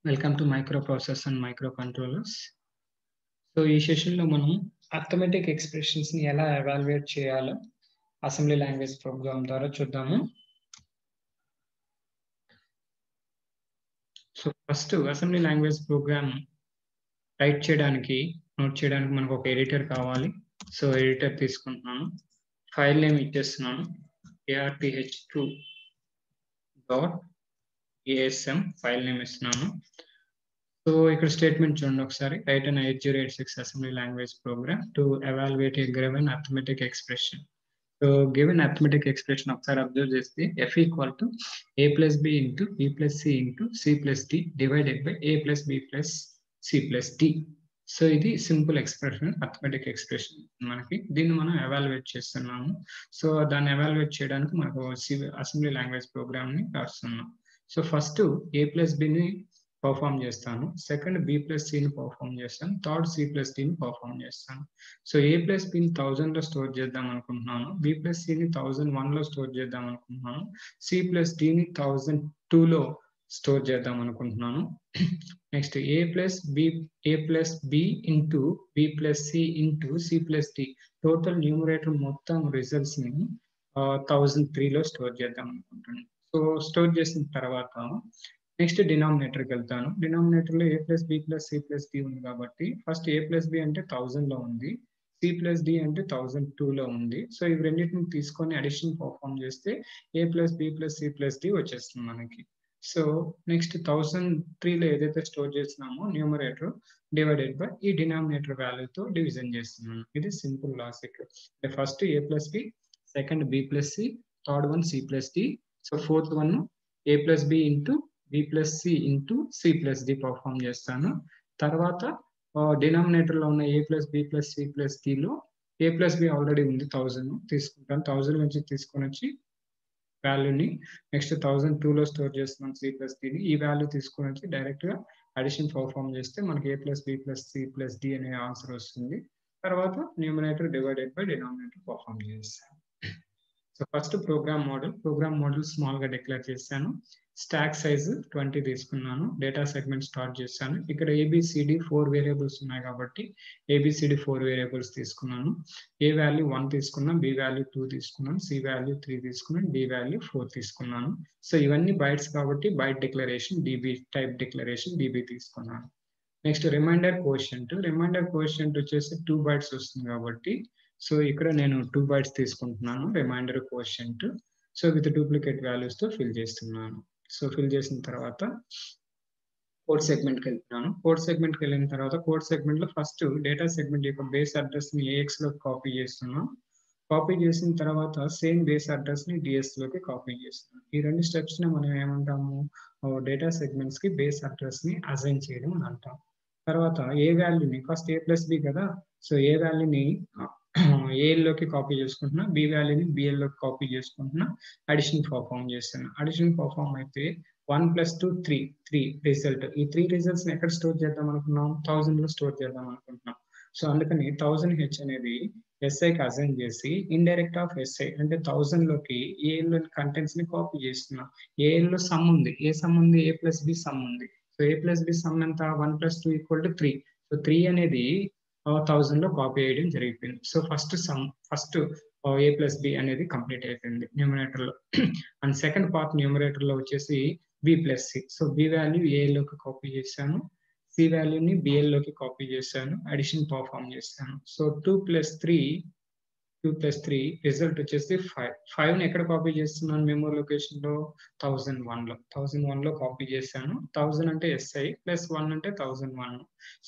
Welcome to micro process and micro controllers. So ఈ సెషన్‌లో మనం అర్థమెటిక్ ఎక్స్‌ప్రెషన్స్‌ని ఎలా ఎవాల్యుయేట్ చేయాలో అసెంబ్లీ లాంగ్వేజ్ ప్రోగ్రామ్ ద్వారా చూద్దాము. So first assembly language program type చేయడానికి, నోట్ చేయడానికి మనకు ఒక ఎడిటర్ కావాలి. సో ఎడిటర్ తీసుకుంటున్నాను. ఫైల్ నేమ్ ఇచ్చేస్తున్నాను. arth2.asm ఫైల్ నేమ్ ఇస్తున్నాను. సో ఇక్కడ స్టేట్మెంట్ చూడండి ఒకసారి. Right an 8086 assembly language program to evaluate a given arithmetic expression. So given arithmetic expression ఒకసారి అబ్జర్వ్ చేస్తే f equal to a plus b into b plus c into c plus d divided by a plus b plus c plus d. So ఇది simple expression, arithmetic expression మనకి. దీన్ని మనం evaluate చేస్తున్నాము. So దాన్ని evaluate చేయడానికి మనకు assembly language ప్రోగ్రామ్‌ని రాస్తున్నాం. సో ఫస్ట్ a ప్లస్ bని పర్ఫార్మ్ చేస్తాను. సెకండ్ b ప్లస్ cని పర్ఫార్మ్ చేస్తాను. థర్డ్ c ప్లస్ dని పర్ఫార్మ్ చేస్తాను. సో a ప్లస్ bని 1000లో స్టోర్ చేద్దాం అనుకుంటున్నాను. b ప్లస్ cని 1001లో స్టోర్ చేద్దాం అనుకుంటున్నాను. c ప్లస్ dని 1002లో స్టోర్ చేద్దాం అనుకుంటున్నాను. Next a plus b into b plus c into c plus d total numerator మొత్తం రిజల్ట్స్‌ని 1003లో స్టోర్ చేద్దాం అనుకుంటున్నాను. సో స్టోర్ చేసిన తర్వాత నెక్స్ట్ డినామినేటర్‌కి వెళ్తాను. డినామినేటర్‌లో a plus b plus c plus d ఉంది కాబట్టి ఫస్ట్ a ప్లస్ b అంటే 1000లో ఉంది. c ప్లస్ d అంటే 1002లో ఉంది. సో ఇవి రెండింటిని తీసుకొని అడిషన్ పర్ఫార్మ్ చేస్తే a plus b plus c plus d వచ్చేస్తుంది మనకి. సో నెక్స్ట్ 1003లో ఏదైతే స్టోర్ చేసినామో న్యూమరేటర్ డివైడెడ్ బై ఈ డినామినేటర్ వాల్యూతో డివిజన్ చేస్తున్నాను. ఇది simple logic. First a plus b, second b plus c, third one c plus d. So fourth one a plus b into b plus c into c plus d perform చేస్తాను. తర్వాత డినామినేటర్లో ఉన్న a plus b plus c plus dలో a plus b already ఉంది 1000 తీసుకుంటాను. 1000 నుంచి తీసుకొని వచ్చి వాల్యూని నెక్స్ట్ 1002లో స్టోర్ చేస్తున్నాను c ప్లస్ dని. ఈ వాల్యూ తీసుకొని వచ్చి డైరెక్ట్‌గా అడిషన్ పర్ఫార్మ్ చేస్తే మనకి a plus b plus c plus d అనే ఆన్సర్ వస్తుంది. తర్వాత numerator divided by denominator perform చేస్తాను. సో ఫస్ట్ ప్రోగ్రామ్ మోడల్ స్మాల్‌గా డిక్లేర్ చేశాను. స్టాక్ సైజ్ 20 తీసుకున్నాను. డేటా సెగ్మెంట్ స్టార్ట్ చేశాను. ఇక్కడ ABCD 4 వేరియబుల్స్ ఉన్నాయి కాబట్టి ABCD 4 వేరియబుల్స్ తీసుకున్నాను. A వాల్యూ 1 తీసుకున్నాను, B వాల్యూ 2 తీసుకున్నాను, C వాల్యూ 3 తీసుకున్నాను, D వాల్యూ 4 తీసుకున్నాను. సో ఇవన్నీ బైట్స్ కాబట్టి byte declaration DB type declaration DB తీసుకున్నాను. నెక్స్ట్ రిమైండర్ కోఎఫిషియంట్ వచ్చేసి 2 బైట్స్ వస్తుంది కాబట్టి సో ఇక్కడ నేను 2 బైట్స్ తీసుకుంటున్నాను reminder coefficient. So with duplicate values తో ఫిల్ చేస్తున్నాను. సో ఫిల్ చేసిన తర్వాత కోడ్ సెగ్మెంట్‌కి వెళ్తున్నాను. కోడ్ సెగ్మెంట్‌కి వెళ్ళిన తర్వాత కోడ్ సెగ్మెంట్‌లో ఫస్ట్ డేటా సెగ్మెంట్ యొక్క బేస్ అడ్రస్‌ని AXలోకి కాపీ చేస్తున్నాను. కాపీ చేసిన తర్వాత సేమ్ బేస్ అడ్రస్‌ని DSలోకి కాపీ చేస్తున్నాను. ఈ రెండు స్టెప్స్‌ని మనం ఏమంటాము? డేటా సెగ్మెంట్స్‌కి బేస్ అడ్రస్‌ని అసైన్ చేయడం అని అంటాం. తర్వాత ఏ వాల్యూని ఫస్ట్ a ప్లస్ b కదా! సో ఏ వాల్యూని ఏఎల్లోకి కాపీ చేసుకుంటున్నా, బి వాల్యూని బిఎల్లోకి కాపీ చేసుకుంటున్నా, అడిషన్ పర్ఫార్మ్ చేస్తున్నా. అడిషన్ పర్ఫార్మ్ అయితే 1 ప్లస్ 2 3 రిజల్ట్. ఈ 3 రిజల్ట్స్‌ని ఎక్కడ స్టోర్ చేద్దాం అనుకున్నాం? 1000లో స్టోర్ చేద్దాం అనుకుంటున్నాం. సో అందుకని 1000H అనేది SIకి అసైన్ చేసి ఇండైరెక్ట్ ఆఫ్ SI అంటే 1000లోకి ఏఎల్‌లోని కంటెంట్స్‌ని కాపీ చేస్తున్నా. ఏఎల్‌లో సమ్ ఉంది. ఏ సమ్ ఉంది? a ప్లస్ b సమ్ ఉంది. So a plus b some ఎంత? 1 ప్లస్ 2 ఈక్వల్ టు 3. సో 3 అనేది 1000లో కాపీ చేయడం జరిగిపోయింది. So first a plus b అనేది కంప్లీట్ అయిపోయింది న్యూమరేటర్‌లో. అండ్ సెకండ్ పార్ట్ న్యూమరేటర్‌లో వచ్చేసి b plus c. So b value ఏఎల్‌లోకి కాపీ చేశాను. c వాల్యూని బిఎల్‌లోకి కాపీ చేశాను. అడిషన్ పర్ఫార్మ్ చేశాను. సో 2 ప్లస్ 3 రిజల్ట్ వచ్చేసి 5. 5ని ఎక్కడ కాపీ చేస్తున్నాను మెమరీ లొకేషన్‌లో? 1001లో కాపీ చేశాను. 1000 అంటే SI ప్లస్ 1 అంటే 1001.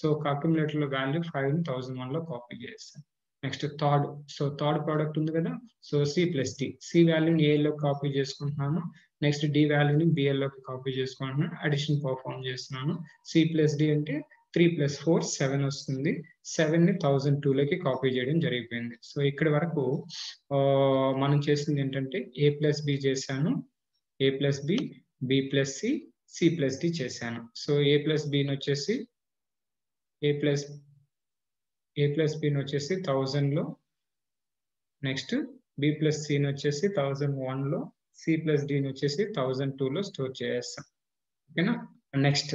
సో అక్యుములేటర్‌లో వాల్యూ 5ని 1001లో కాపీ చేశాను. నెక్స్ట్ థర్డ్ ప్రోడక్ట్ ఉంది కదా! So C plus D. C వాల్యూని ఏఎల్‌లోకి కాపీ చేసుకుంటున్నాను. నెక్స్ట్ D వాల్యూని బిఎల్‌లోకి కాపీ చేసుకుంటున్నాను. అడిషన్ పర్ఫార్మ్ చేస్తున్నాను. C ప్లస్ D అంటే 3 ప్లస్ 4 7 వస్తుంది. 7ని 1002లోకి కాపీ చేయడం జరిగిపోయింది. సో ఇక్కడి వరకు మనం చేసింది ఏంటంటే a ప్లస్ b చేశాను, a plus b, b plus c, c plus d చేశాను. సో a ప్లస్ bని వచ్చేసి a ప్లస్ bని వచ్చేసి 1000లో, నెక్స్ట్ b ప్లస్ cని వచ్చేసి 1001లో, c ప్లస్ dని వచ్చేసి 1002లో స్టోర్ చేసేస్తాం. ఓకేనా? నెక్స్ట్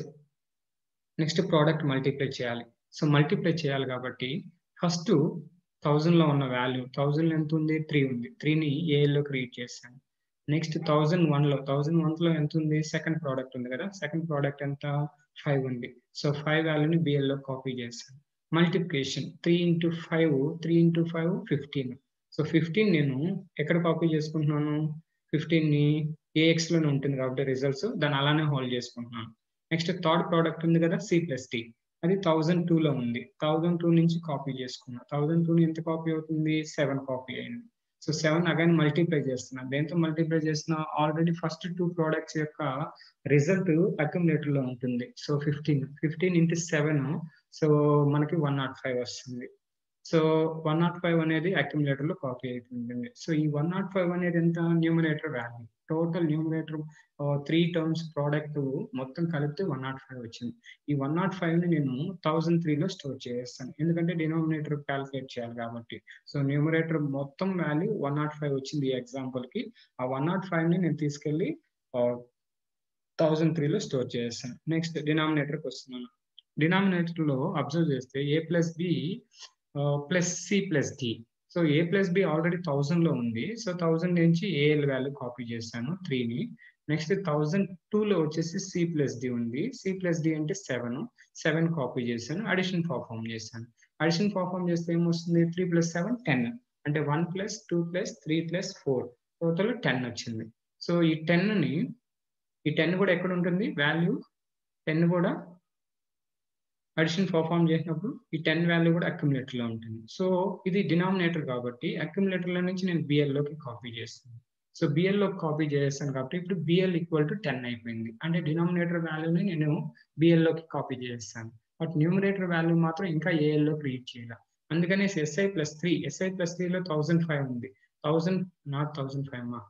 నెక్స్ట్ ప్రోడక్ట్ మల్టిప్లై చేయాలి. సో మల్టిప్లై చేయాలి కాబట్టి ఫస్ట్ 1000లో ఉన్న వాల్యూ 1000 ఎంత ఉంది? 3 ఉంది. 3ని ఏఎల్లోకి రీడ్ చేశాను. నెక్స్ట్ 1001లో ఎంత ఉంది? సెకండ్ ప్రోడక్ట్ ఉంది కదా! సెకండ్ ప్రోడక్ట్ ఎంత? 5 ఉంది. సో 5 వాల్యూని బిఎల్‌లో కాపీ చేశాను. Multiplication 3 into 5 15. సో 15 నేను ఎక్కడ కాపీ చేసుకుంటున్నాను? 15ని ఏఎక్స్‌లోనే ఉంటుంది కాబట్టి రిజల్ట్స్ దాన్ని అలానే హోల్డ్ చేసుకుంటున్నాను. నెక్స్ట్ థర్డ్ ప్రోడక్ట్ ఉంది కదా! C+D అది 1002లో ఉంది. 1002 నుంచి కాపీ చేసుకున్నా. 1002 ఎంత కాపీ అవుతుంది? 7 కాపీ అయింది. సో 7 అగైన్ మల్టిప్లై చేస్తున్నా. దేంతో మల్టిప్లై చేస్తున్నా? ఆల్రెడీ ఫస్ట్ 2 ప్రొడక్ట్స్ యొక్క రిజల్ట్ అక్యుములేటర్‌లో ఉంటుంది. సో 15 ఇంటూ 7 సో మనకి 105 వస్తుంది. సో 105 అనేది అక్యుములేటర్‌లో కాపీ అయిపోతుంది. సో ఈ 105 అనేది ఎంత? Numerator value. Total numerator 3 terms product మొత్తం కలిపితే 105 వచ్చింది. ఈ 105ని నేను 1003లో స్టోర్ చేసేస్తాను. ఎందుకంటే డినామినేటర్ కాలిక్యులేట్ చేయాలి కాబట్టి. సో న్యూమరేటర్ మొత్తం వాల్యూ 105 వచ్చింది ఈ ఎగ్జాంపుల్‌కి. ఆ 105ని నేను తీసుకెళ్ళి 1003లో స్టోర్ చేసేస్తాను. నెక్స్ట్ డినామినేటర్‌కి వస్తున్నాను. డినామినేటర్‌లో అబ్జర్వ్ చేస్తే A+B plus C+D. So A+B already 1000లో ఉంది. సో 1000 నుంచి ఏఎల్ వాల్యూ కాపీ చేశాను 3ని. నెక్స్ట్ 1002లో వచ్చేసి C+D ఉంది. C+D అంటే 7 కాపీ చేశాను. అడిషన్ పర్ఫార్మ్ చేశాను. అడిషన్ పర్ఫార్మ్ చేస్తే ఏమొస్తుంది? 3 + 7 10. అంటే 1 + 2 + 3 + 4 టోటల్ 10 వచ్చింది. సో ఈ 10 కూడా ఎక్కడ ఉంటుంది? వాల్యూ 10 కూడా అడిషన్ పర్ఫార్మ్ చేసినప్పుడు ఈ 10 వాల్యూ కూడా అక్యుములేటర్‌లో ఉంటుంది. సో ఇది డినామినేటర్ కాబట్టి అక్యుములేటర్‌లో నుంచి నేను బిఎల్‌లోకి కాపీ చేస్తాను. సో బిఎల్‌లోకి కాపీ చేసేసాను కాబట్టి ఇప్పుడు బిఎల్ ఈక్వల్ టు 10 అయిపోయింది. అంటే డినామినేటర్ వాల్యూని నేను బిఎల్‌లోకి కాపీ చేసేసాను. బట్ న్యూమరేటర్ వాల్యూ మాత్రం ఇంకా ఏఎల్‌లోకి రీడ్ చేయాల. అందుకనేసి SI+3లో 1005 ఉంది. 1000 నాట్ 1005 మా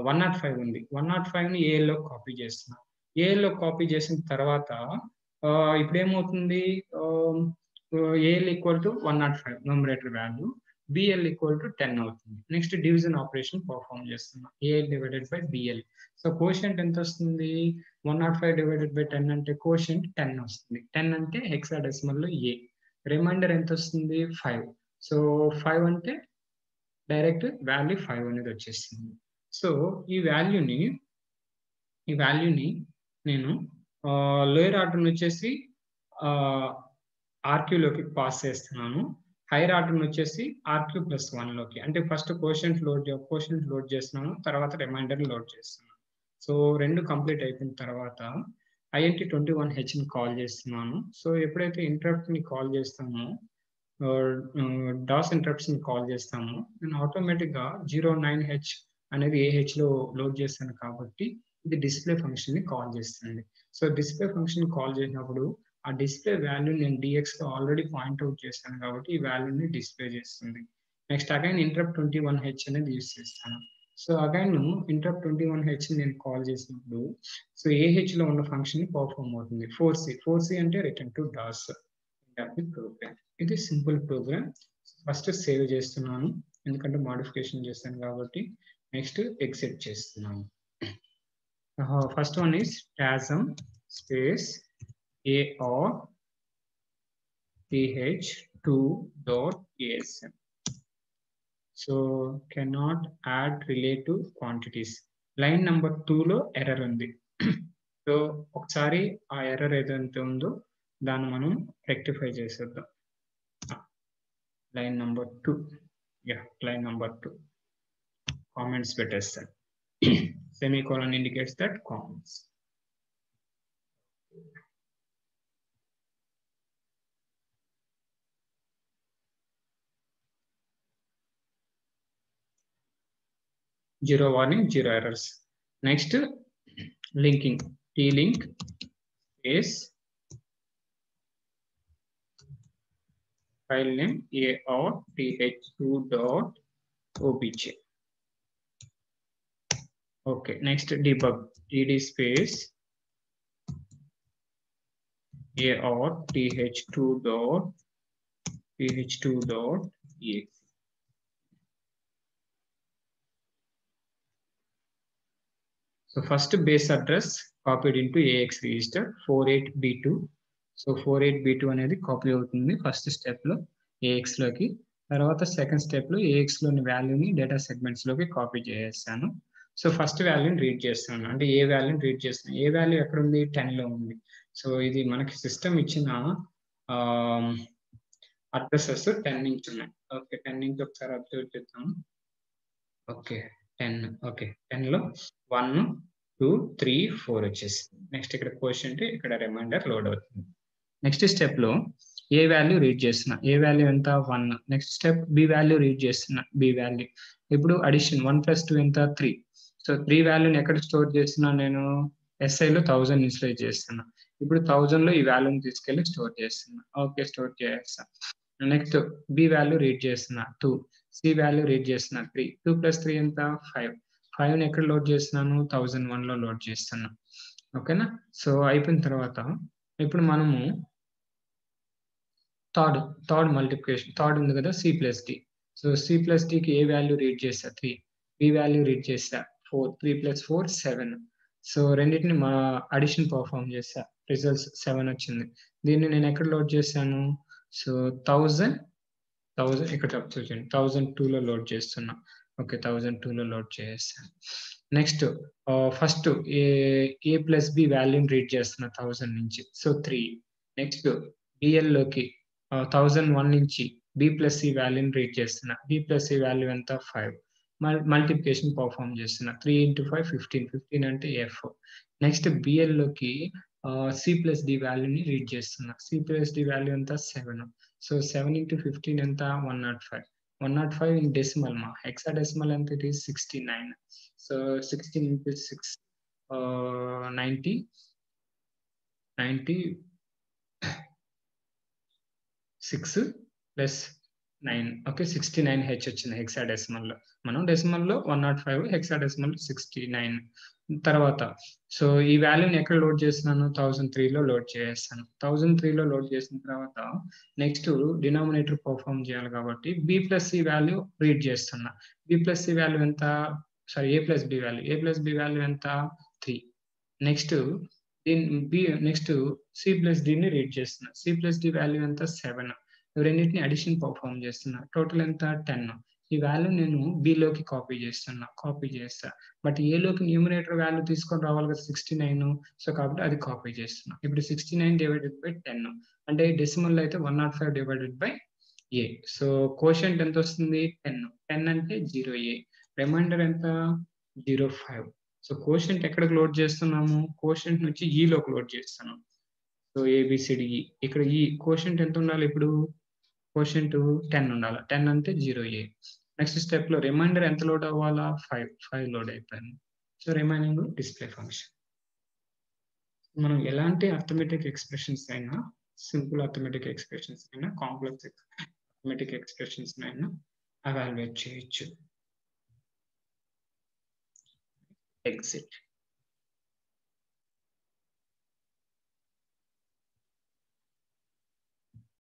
105 ఉంది. 105ని ఏఎల్‌లోకి కాపీ చేస్తున్నా. ఏఎల్‌లోకి కాపీ చేసిన తర్వాత ఇప్పుడేమవుతుంది? AL equal to 105 numerator value. BL equal to 10 అవుతుంది. నెక్స్ట్ డివిజన్ ఆపరేషన్ పర్ఫార్మ్ చేస్తున్నాం. AL divided by BL. So quotient ఎంత వస్తుంది? 105 డివైడెడ్ బై 10 అంటే కోషియంట్ 10 వస్తుంది. 10 అంటే హెక్సాడెసిమల్‌లో ఏ. రిమైండర్ ఎంత వస్తుంది? 5. సో 5 అంటే డైరెక్ట్ వాల్యూ 5 అనేది వచ్చేస్తుంది. సో ఈ వాల్యూని నేను లోయర్ ఆర్డర్ వచ్చేసి ఆర్క్యూలోకి పాస్ చేస్తున్నాను. హైయర్ ఆర్డర్ వచ్చేసి RQ+1లోకి. అంటే ఫస్ట్ కోషియంట్ లోడ్ చేస్తున్నాను. తర్వాత రిమైండర్ లోడ్ చేస్తున్నాను. సో 2 కంప్లీట్ అయిపోయిన తర్వాత INT21Hని కాల్ చేస్తున్నాను. సో ఎప్పుడైతే ఇంటరప్ట్‌ని కాల్ చేస్తామో DOS ఇంటరప్ట్స్‌ని కాల్ చేస్తామో నేను ఆటోమేటిక్‌గా 09H అనేది AHలో లోడ్ చేశాను కాబట్టి ఇది డిస్‌ప్లే ఫంక్షన్‌ని కాల్ చేస్తుంది. సో డిస్‌ప్లే ఫంక్షన్ కాల్ చేసినప్పుడు ఆ డిస్‌ప్లే వాల్యూ నేను DXలో ఆల్రెడీ పాయింట్ ఔట్ చేశాను కాబట్టి ఈ వాల్యూని డిస్‌ప్లే చేస్తుంది. నెక్స్ట్ అగైన్ ఇంటరప్ట్ 21H అనేది యూజ్ చేస్తాను. సో అగైన్ ఇంటరప్ట్ 21Hని నేను కాల్ చేసినప్పుడు సో AHలో ఉన్న ఫంక్షన్ పర్ఫార్మ్ అవుతుంది. 4C అంటే రిటర్న్ టు DOS. ప్రోగ్రామ్. ఇది సింపుల్ ప్రోగ్రామ్. ఫస్ట్ సేవ్ చేస్తున్నాను. ఎందుకంటే మోడిఫికేషన్ చేశాను కాబట్టి. నెక్స్ట్ ఎగ్జిట్ చేస్తున్నాను. First one is TASM space ARTH2.asm. So cannot add relative quantities. Line number 2లో ఎర్రర్ ఉంది. సో ఒకసారి ఆ ఎర్రర్ ఏదైతే ఉందో దాన్ని మనం రెక్టిఫై చేసేద్దాం. Line number 2. Line number 2 comments పెట్టేస్తాను. Semicolon indicates that comments. Zero warning, zero errors. Next, linking. T-link is file name ARTH2.obj. Okay, next debug. TD space ARTH2.exe. So first base address copied into AX register 48B2. So 48B2 అనేది copy అవుతుంది first స్టెప్లో ఏఎక్స్లోకి. తర్వాత second స్టెప్లో ఏఎక్స్లోని వాల్యూని data సెగ్మెంట్స్లోకి copy చేసేస్తాను. So first వాల్యూని read చేస్తున్నాను, అంటే ఏ వాల్యూని రీడ్ చేస్తున్నాను. ఏ వాల్యూ ఎక్కడ ఉంది? 10లో ఉంది. సో ఇది మనకి సిస్టమ్ ఇచ్చిన అడ్రసెస్ 10 నుంచి ఉన్నాయి. ఓకే, 10 నుంచి ఒకసారి అబ్జర్వ్ చేద్దాం. ఓకే 10, ఓకే 10లో 1, 2, 3, 4 వచ్చేసింది. నెక్స్ట్ ఇక్కడ క్వశ్చన్, ఇక్కడ రిమైండర్ లోడ్ అవుతుంది. నెక్స్ట్ స్టెప్లో ఏ వాల్యూ రీడ్ చేస్తున్నా, ఏ వాల్యూ ఎంత? 1. Next step B value read చేస్తున్నా, బి వాల్యూ. ఇప్పుడు అడిషన్ 1 + 2 ఎంత? 3. సో 3 వాల్యూని ఎక్కడ స్టోర్ చేస్తున్నా నేను? ఎస్ఐలో 1000 ఇన్స్టేట్ చేస్తున్నా. ఇప్పుడు 1000లో ఈ వాల్యూని తీసుకెళ్ళి స్టోర్ చేస్తున్నా. ఓకే, స్టోర్ చేస్తా. నెక్స్ట్ బి వాల్యూ రీడ్ చేస్తున్నా 2, సి వాల్యూ రీడ్ చేస్తున్నా 3. 2 + 3 ఎంత? 5. 5ని ఎక్కడ లోడ్ చేస్తున్నాను? 1001లో లోడ్ చేస్తున్నా. ఓకేనా? సో అయిపోయిన తర్వాత ఇప్పుడు మనము థర్డ్ మల్టిప్లికేషన్, థర్డ్ ఉంది కదా, C+D. సో C+Dకి ఏ వాల్యూ రీడ్ చేస్తా? 3. బి వాల్యూ రీడ్ చేస్తా 4. 3 + 4 7. సో రెండింటిని మా అడిషన్ పర్ఫామ్ చేస్తా, రిజల్ట్స్ 7 వచ్చింది. దీన్ని నేను ఎక్కడ లోడ్ చేశాను? సో 1000 ఇక్కడ చూడండి 1002లో లోడ్ చేస్తున్నా. ఓకే, 1002లో లోడ్ చేస్తాను. నెక్స్ట్ ఫస్ట్ ఏ ప్లస్ బి వాల్యూని రీడ్ చేస్తున్నా 1000 నుంచి, సో 3. నెక్స్ట్ బిఎల్లోకి 1001 నుంచి బి ప్లస్ సి వాల్యూని రీడ్ చేస్తున్నా. బి ప్లస్ సి వాల్యూ ఎంత? 5. మల్టిప్లికేషన్ పర్ఫామ్ చేస్తున్నా. 3 × 5 15. 15 అంటే ఎఫ్. నెక్స్ట్ బిఎల్లోకి C+D వాల్యూని రీడ్ చేస్తున్నా. C+D వాల్యూ ఎంత? 7. సో 7 × 15 ఎంత? 105. 105 ఇన్ డెసిమల్ మా. హెక్సాడెసిమల్ ఎంత? It is 69. So 16 × 6 90 6 + 9. Okay, 69H వచ్చింది హెక్సాడెసిమల్లో. మనం డెసిమల్లో 105, హెక్సాడెసిమల్ 69. తర్వాత సో ఈ వాల్యూని ఎక్కడ లోడ్ చేస్తున్నాను? 1003లో లోడ్ చేస్తాను. 1003లో లోడ్ చేసిన తర్వాత నెక్స్ట్ డినామినేటర్ పర్ఫామ్ చేయాలి కాబట్టి B plus C value read చేస్తున్నా. బి ప్లస్ సి వాల్యూ ఎంత? Sorry, A plus B value. A plus B value ఎంత? 3. నెక్స్ట్ నెక్స్ట్ C+Dని రీడ్ చేస్తున్నా. C+D వాల్యూ ఎంత? 7. రెండింటిని అడిషన్ పర్ఫామ్ చేస్తున్నా. టోటల్ ఎంత? 10. ఈ వాల్యూ నేను బిలోకి కాపీ చేస్తా. బట్ ఏలోకి న్యూమరేటర్ వాల్యూ తీసుకొని రావాలి కదా, 69. సో కాబట్టి అది కాపీ చేస్తున్నా. ఇప్పుడు 69/10 అంటే డెసిమల్ అయితే 105/A. సో కోషంట్ ఎంత వస్తుంది? 10. 10 అంటే 0A. రిమైండర్ ఎంత? 05. సో కోషంట్ ఎక్కడికి లోడ్ చేస్తున్నాము? కోషంట్ నుంచి ఈలోకి లోడ్ చేస్తున్నాం. So ABCDE. ఇక్కడ ఈ కోషంట్ ఎంత ఉండాలి ఇప్పుడు? కోషంట్ 10 ఉండాలి. 10 అంటే 0A. నెక్స్ట్ స్టెప్లో రిమైండర్ ఎంత లోడ్ అవ్వాలా? 5 లోడ్ అయిపోయింది. So remaining display function. మనం ఎలాంటి అర్థమెటిక్ ఎక్స్ప్రెషన్స్ అయినా, సింపుల్ అర్థమెటిక్ ఎక్స్ప్రెషన్స్ అయినా, కాంప్లెక్స్ అర్థమెటిక్ ఎక్స్ప్రెషన్స్ అయినా ఎవాల్యుయేట్ చేయొచ్చు. Exit.